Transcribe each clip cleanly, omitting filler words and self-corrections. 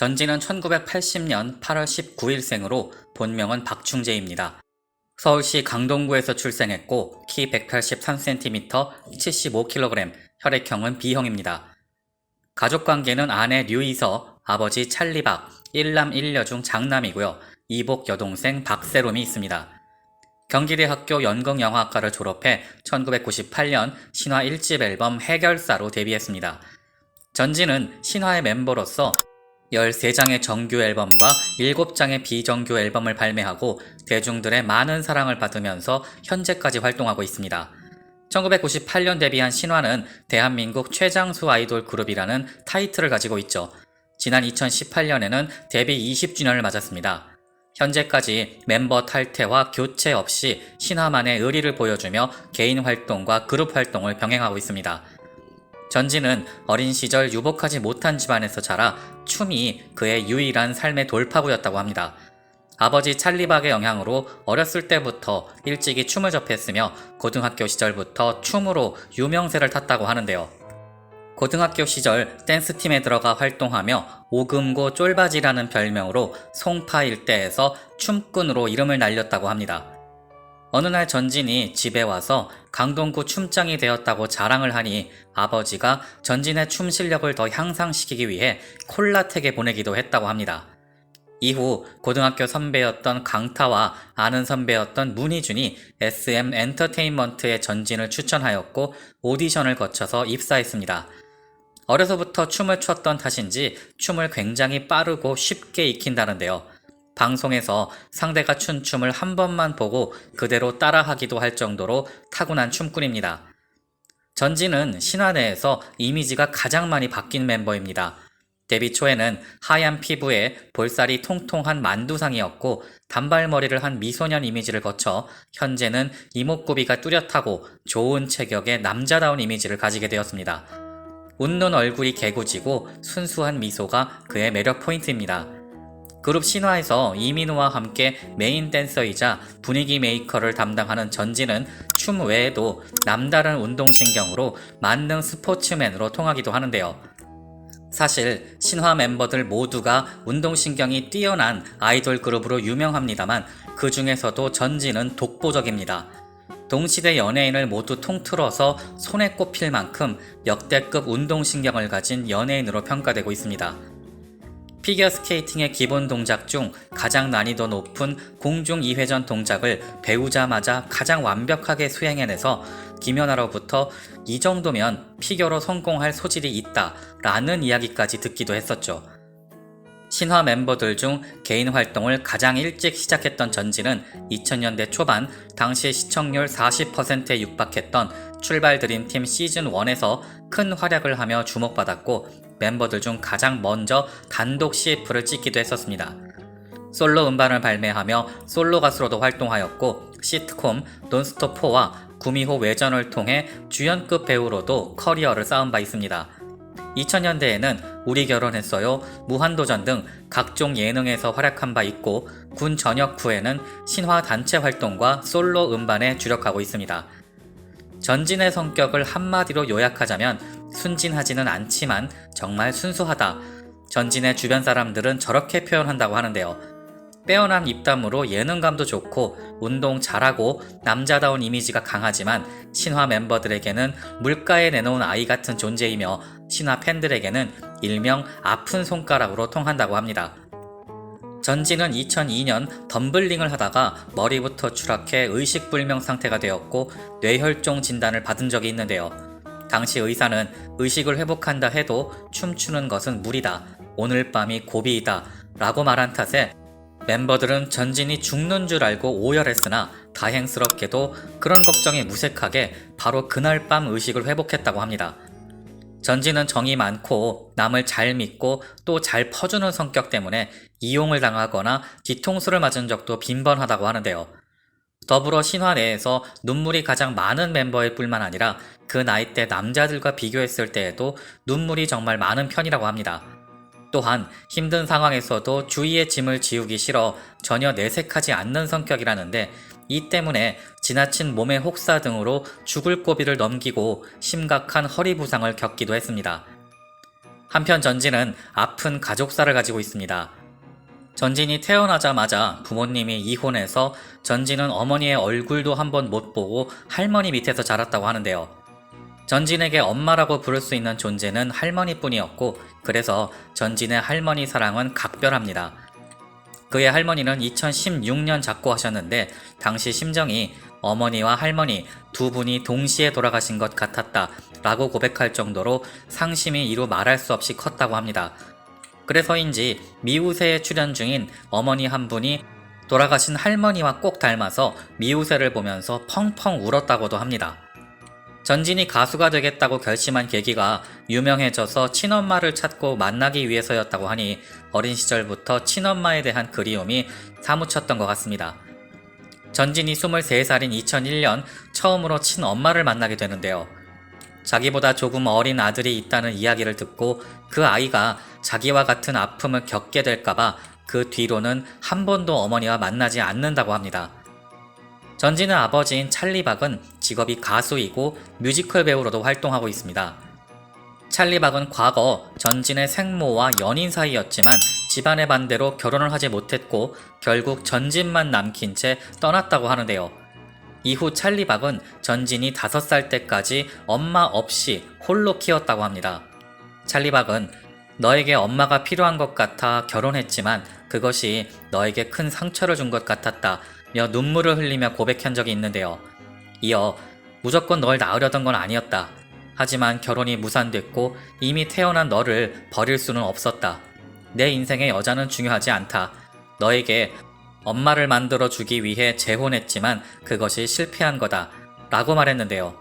전지는 1980년 8월 19일생으로 본명은 박충재입니다. 서울시 강동구에서 출생했고 키 183cm, 75kg, 혈액형은 B형입니다. 가족관계는 아내 류이서, 아버지 찰리박, 1남 1녀 중 장남이고요. 이복 여동생 박세롬이 있습니다. 경기대학교 연극영화학과를 졸업해 1998년 신화 1집 앨범 해결사로 데뷔했습니다. 전지는 신화의 멤버로서 13장의 정규 앨범과 7장의 비정규 앨범을 발매하고 대중들의 많은 사랑을 받으면서 현재까지 활동하고 있습니다. 1998년 데뷔한 신화는 대한민국 최장수 아이돌 그룹이라는 타이틀을 가지고 있죠. 지난 2018년에는 데뷔 20주년을 맞았습니다. 현재까지 멤버 탈퇴와 교체 없이 신화만의 의리를 보여주며 개인 활동과 그룹 활동을 병행하고 있습니다. 전지는 어린 시절 유복하지 못한 집안에서 자라 춤이 그의 유일한 삶의 돌파구였다고 합니다. 아버지 찰리박의 영향으로 어렸을 때부터 일찍이 춤을 접했으며 고등학교 시절부터 춤으로 유명세를 탔다고 하는데요. 고등학교 시절 댄스팀에 들어가 활동하며 오금고 쫄바지라는 별명으로 송파 일대에서 춤꾼으로 이름을 날렸다고 합니다. 어느 날 전진이 집에 와서 강동구 춤장이 되었다고 자랑을 하니 아버지가 전진의 춤 실력을 더 향상시키기 위해 콜라텍에 보내기도 했다고 합니다. 이후 고등학교 선배였던 강타와 아는 선배였던 문희준이 SM 엔터테인먼트에 전진을 추천하였고 오디션을 거쳐서 입사했습니다. 어려서부터 춤을 췄던 탓인지 춤을 굉장히 빠르고 쉽게 익힌다는데요. 방송에서 상대가 춘 춤을 한 번만 보고 그대로 따라하기도 할 정도로 타고난 춤꾼입니다. 전지는 신화 내에서 이미지가 가장 많이 바뀐 멤버입니다. 데뷔 초에는 하얀 피부에 볼살이 통통한 만두상이었고 단발머리를 한 미소년 이미지를 거쳐 현재는 이목구비가 뚜렷하고 좋은 체격의 남자다운 이미지를 가지게 되었습니다. 웃는 얼굴이 개구지고 순수한 미소가 그의 매력 포인트입니다. 그룹 신화에서 이민우와 함께 메인 댄서이자 분위기 메이커를 담당하는 전지는 춤 외에도 남다른 운동신경으로 만능 스포츠맨으로 통하기도 하는데요. 사실 신화 멤버들 모두가 운동신경이 뛰어난 아이돌 그룹으로 유명합니다만 그 중에서도 전지는 독보적입니다. 동시대 연예인을 모두 통틀어서 손에 꼽힐 만큼 역대급 운동신경을 가진 연예인으로 평가되고 있습니다. 피겨스케이팅의 기본 동작 중 가장 난이도 높은 공중 2회전 동작을 배우자마자 가장 완벽하게 수행해내서 김연아로부터 이 정도면 피겨로 성공할 소질이 있다 라는 이야기까지 듣기도 했었죠. 신화 멤버들 중 개인 활동을 가장 일찍 시작했던 전지는 2000년대 초반 당시 시청률 40%에 육박했던 출발 드림팀 시즌1에서 큰 활약을 하며 주목받았고 멤버들 중 가장 먼저 단독 CF를 찍기도 했었습니다. 솔로 음반을 발매하며 솔로 가수로도 활동하였고 시트콤 논스톱4와 구미호 외전을 통해 주연급 배우로도 커리어를 쌓은 바 있습니다. 2000년대에는 우리 결혼했어요, 무한도전 등 각종 예능에서 활약한 바 있고 군 전역 후에는 신화 단체 활동과 솔로 음반에 주력하고 있습니다. 전진의 성격을 한마디로 요약하자면 순진하지는 않지만 정말 순수하다. 전진의 주변 사람들은 저렇게 표현한다고 하는데요. 빼어난 입담으로 예능감도 좋고 운동 잘하고 남자다운 이미지가 강하지만 신화 멤버들에게는 물가에 내놓은 아이 같은 존재이며 신화 팬들에게는 일명 아픈 손가락으로 통한다고 합니다. 전지는 2002년 덤블링을 하다가 머리부터 추락해 의식불명 상태가 되었고 뇌혈종 진단을 받은 적이 있는데요. 당시 의사는 의식을 회복한다 해도 춤추는 것은 무리다, 오늘 밤이 고비이다 라고 말한 탓에 멤버들은 전진이 죽는 줄 알고 오열했으나 다행스럽게도 그런 걱정이 무색하게 바로 그날 밤 의식을 회복했다고 합니다. 전진은 정이 많고 남을 잘 믿고 또 잘 퍼주는 성격 때문에 이용을 당하거나 뒤통수를 맞은 적도 빈번하다고 하는데요. 더불어 신화 내에서 눈물이 가장 많은 멤버일 뿐만 아니라 그 나이대 남자들과 비교했을 때에도 눈물이 정말 많은 편이라고 합니다. 또한 힘든 상황에서도 주위의 짐을 지우기 싫어 전혀 내색하지 않는 성격이라는데 이 때문에 지나친 몸의 혹사 등으로 죽을 고비를 넘기고 심각한 허리 부상을 겪기도 했습니다. 한편 전진은 아픈 가족사를 가지고 있습니다. 전진이 태어나자마자 부모님이 이혼해서 전진은 어머니의 얼굴도 한번 못 보고 할머니 밑에서 자랐다고 하는데요. 전진에게 엄마라고 부를 수 있는 존재는 할머니뿐이었고, 그래서 전진의 할머니 사랑은 각별합니다. 그의 할머니는 2016년 작고하셨는데 당시 심정이 어머니와 할머니 두 분이 동시에 돌아가신 것 같았다 라고 고백할 정도로 상심이 이루 말할 수 없이 컸다고 합니다. 그래서인지 미우새에 출연 중인 어머니 한 분이 돌아가신 할머니와 꼭 닮아서 미우새를 보면서 펑펑 울었다고도 합니다. 전진이 가수가 되겠다고 결심한 계기가 유명해져서 친엄마를 찾고 만나기 위해서였다고 하니 어린 시절부터 친엄마에 대한 그리움이 사무쳤던 것 같습니다. 전진이 23살인 2001년 처음으로 친엄마를 만나게 되는데요. 자기보다 조금 어린 아들이 있다는 이야기를 듣고 그 아이가 자기와 같은 아픔을 겪게 될까봐 그 뒤로는 한 번도 어머니와 만나지 않는다고 합니다. 전진의 아버지인 찰리박은 직업이 가수이고 뮤지컬 배우로도 활동하고 있습니다. 찰리박은 과거 전진의 생모와 연인 사이였지만 집안의 반대로 결혼을 하지 못했고 결국 전진만 남긴 채 떠났다고 하는데요. 이후 찰리박은 전진이 5살 때까지 엄마 없이 홀로 키웠다고 합니다. 찰리박은 너에게 엄마가 필요한 것 같아 결혼했지만 그것이 너에게 큰 상처를 준 것 같았다 며 눈물을 흘리며 고백한 적이 있는데요. 이어 무조건 널 낳으려던 건 아니었다. 하지만 결혼이 무산됐고 이미 태어난 너를 버릴 수는 없었다. 내 인생의 여자는 중요하지 않다. 너에게 엄마를 만들어주기 위해 재혼했지만 그것이 실패한 거다 라고 말했는데요.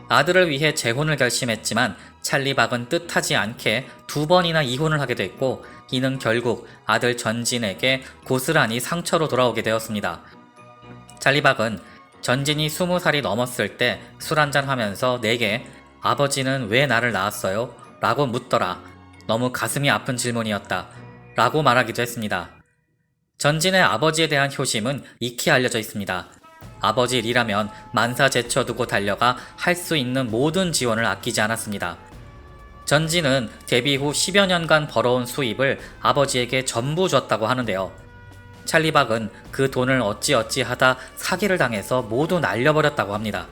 아들을 위해 재혼을 결심했지만 찰리박은 뜻하지 않게 2번이나 이혼을 하게 됐고 이는 결국 아들 전진에게 고스란히 상처로 돌아오게 되었습니다. 찰리박은 전진이 20살이 넘었을 때 술 한잔 하면서 내게 아버지는 왜 나를 낳았어요? 라고 묻더라. 너무 가슴이 아픈 질문이었다 라고 말하기도 했습니다. 전진의 아버지에 대한 효심은 익히 알려져 있습니다. 아버지 리라면 만사 제쳐두고 달려가 할 수 있는 모든 지원을 아끼지 않았습니다. 전진은 데뷔 후 10여 년간 벌어온 수입을 아버지에게 전부 줬다고 하는데요. 찰리박은 그 돈을 어찌어찌 하다 사기를 당해서 모두 날려버렸다고 합니다.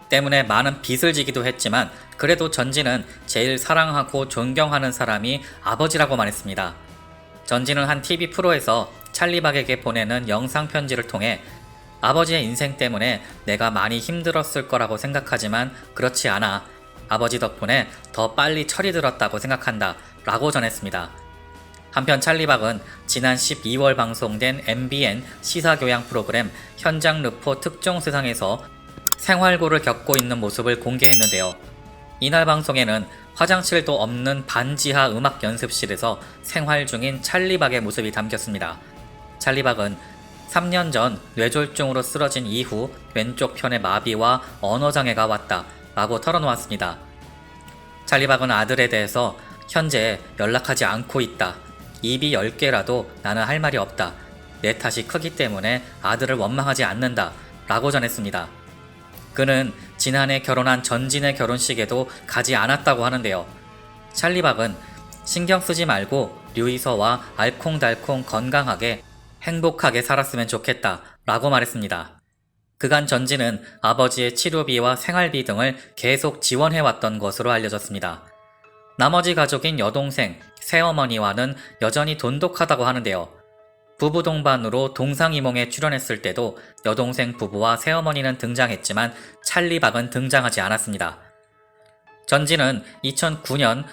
때문에 많은 빚을 지기도 했지만 그래도 전진은 제일 사랑하고 존경하는 사람이 아버지라고 말했습니다. 전진은 한 TV 프로에서 찰리박에게 보내는 영상 편지를 통해 아버지의 인생 때문에 내가 많이 힘들었을 거라고 생각하지만 그렇지 않아. 아버지 덕분에 더 빨리 철이 들었다고 생각한다 라고 전했습니다. 한편 찰리박은 지난 12월 방송된 MBN 시사교양 프로그램 현장 르포 특종 세상에서 생활고를 겪고 있는 모습을 공개했는데요. 이날 방송에는 화장실도 없는 반지하 음악 연습실에서 생활 중인 찰리박의 모습이 담겼습니다. 찰리박은 3년 전 뇌졸중으로 쓰러진 이후 왼쪽 편의 마비와 언어장애가 왔다 라고 털어놓았습니다. 찰리박은 아들에 대해서 현재 연락하지 않고 있다. 입이 10개라도 나는 할 말이 없다. 내 탓이 크기 때문에 아들을 원망하지 않는다 라고 전했습니다. 그는 지난해 결혼한 전진의 결혼식에도 가지 않았다고 하는데요. 찰리박은 신경 쓰지 말고 류이서와 알콩달콩 건강하게 행복하게 살았으면 좋겠다 라고 말했습니다. 그간 전진은 아버지의 치료비와 생활비 등을 계속 지원해왔던 것으로 알려졌습니다. 나머지 가족인 여동생, 새어머니와는 여전히 돈독하다고 하는데요. 부부 동반으로 동상이몽에 출연했을 때도 여동생 부부와 새어머니는 등장했지만 찰리박은 등장하지 않았습니다. 전진은 2009년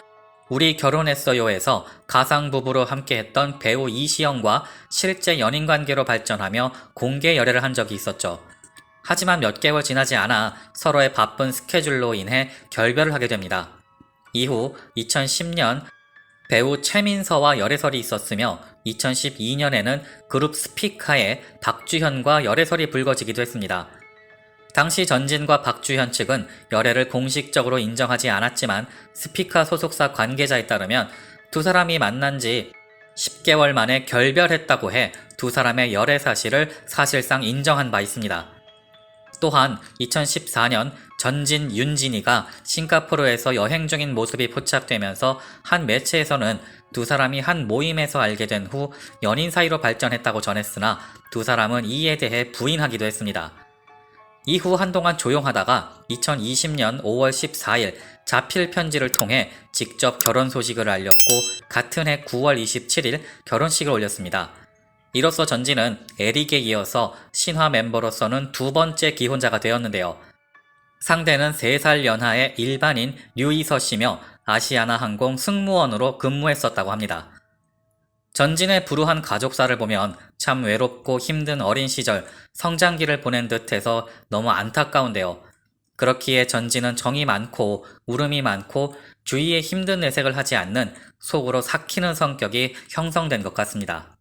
우리 결혼했어요에서 가상부부로 함께했던 배우 이시영과 실제 연인관계로 발전하며 공개 열애를 한 적이 있었죠. 하지만 몇 개월 지나지 않아 서로의 바쁜 스케줄로 인해 결별을 하게 됩니다. 이후 2010년 배우 최민서와 열애설이 있었으며 2012년에는 그룹 스피카의 박주현과 열애설이 불거지기도 했습니다. 당시 전진과 박주현 측은 열애를 공식적으로 인정하지 않았지만 스피카 소속사 관계자에 따르면 두 사람이 만난 지 10개월 만에 결별했다고 해 두 사람의 열애 사실을 사실상 인정한 바 있습니다. 또한 2014년 전진 윤진이가 싱가포르에서 여행 중인 모습이 포착되면서 한 매체에서는 두 사람이 한 모임에서 알게 된 후 연인 사이로 발전했다고 전했으나 두 사람은 이에 대해 부인하기도 했습니다. 이후 한동안 조용하다가 2020년 5월 14일 자필 편지를 통해 직접 결혼 소식을 알렸고 같은 해 9월 27일 결혼식을 올렸습니다. 이로써 전진은 에릭에 이어서 신화 멤버로서는 두 번째 기혼자가 되었는데요. 상대는 3살 연하의 일반인 류이서 씨며 아시아나항공 승무원으로 근무했었다고 합니다. 전진의 불우한 가족사를 보면 참 외롭고 힘든 어린 시절 성장기를 보낸 듯해서 너무 안타까운데요. 그렇기에 전진은 정이 많고 울음이 많고 주위에 힘든 내색을 하지 않는 속으로 삭히는 성격이 형성된 것 같습니다.